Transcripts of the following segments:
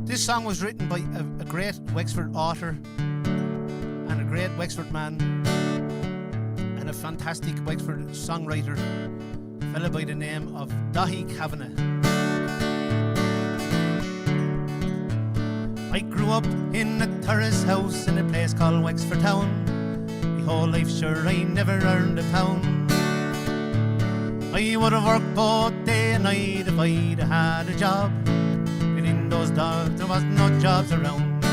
This song was written by a great Wexford author and a great Wexford man and a fantastic Wexford songwriter, a fella by the name of Daithi Kavanagh. I grew up in a terrace house in a place called Wexford Town. My whole life, sure, I never earned a pound. I would have worked both day and night if I'd had a job. But in those days, there was no jobs around.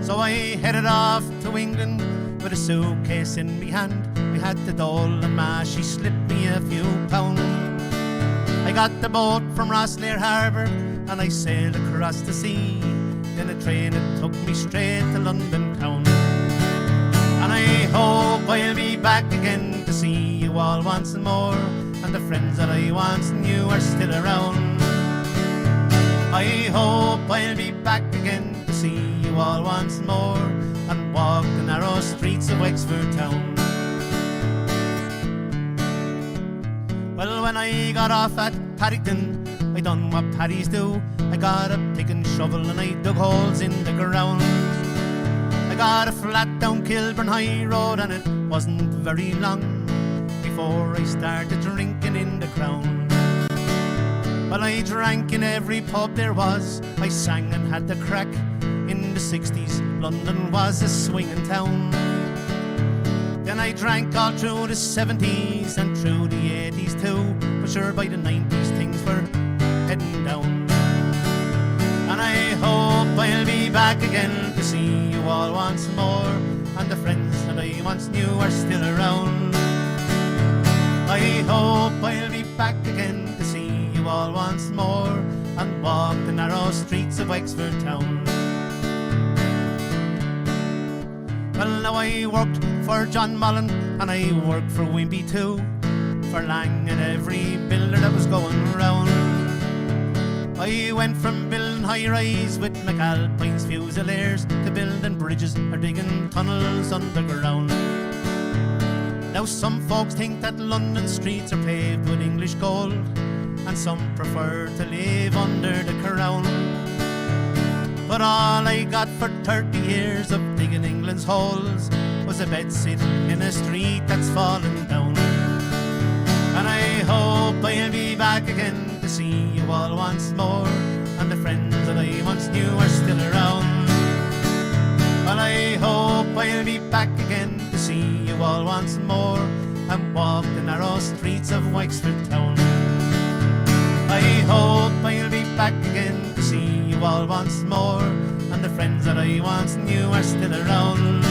So I headed off to England with a suitcase in me hand. I had the dole and ma, she slipped me a few pound. I got the boat from Rosslare Harbour and I sailed across the sea. Then a train that took me straight to London town. And I hope I'll be back again to see you all once more, and the friends that I once knew are still around. I hope I'll be back again to see you all once more, and walk the narrow streets of Wexford town. Well, when I got off at Paddington, I done what paddies do. I got a pick and shovel and I dug holes in the ground. I got a flat down Kilburn High Road and it wasn't very long before I started drinking in the Crown. Well, I drank in every pub there was, I sang and had the crack. In the 60s, London was a swinging town. Then I drank all through the 70s and through the 80s too, but sure by the 90s things were heading down. And I hope I'll be back again to see you all once more, and the friends that I once knew are still around. I hope I'll be back again to see you all once more, and walk the narrow streets of Wexford town. Well, now I worked for John Mullen and I worked for Wimpy too, for Lang and every builder that was going round. I went from building high-rise with McAlpine's Fusiliers to building bridges or digging tunnels underground. Now some folks think that London streets are paved with English gold, and some prefer to live under the crown. But all I got for 30 years of digging England's holes was a bed sitting in a street that's fallen down. And I hope I'll be back again to see you all once more, and the friends that I once knew are still around. Well, I hope I'll be back again to see you all once more, and walk the narrow streets of Wexford town. I hope I'll be back again to see you all once more, and the friends that I once knew are still around.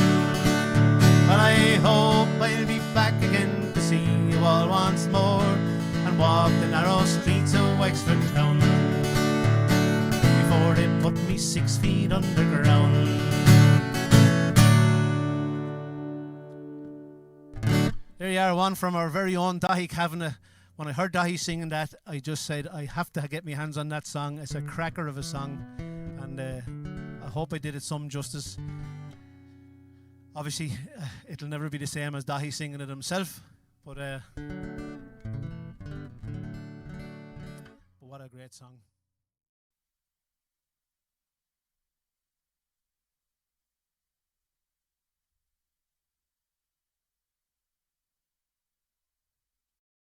Well, I hope I'll be back again to see you all once more, and walk the narrow streets of Wexford town, before they put me 6 feet underground. There you are, one from our very own Daithi Kavanagh. When I heard Daithi singing that, I just said I have to get my hands on that song. It's a cracker of a song, and I hope I did it some justice. Obviously, it'll never be the same as Daithi singing it himself, but what a great song.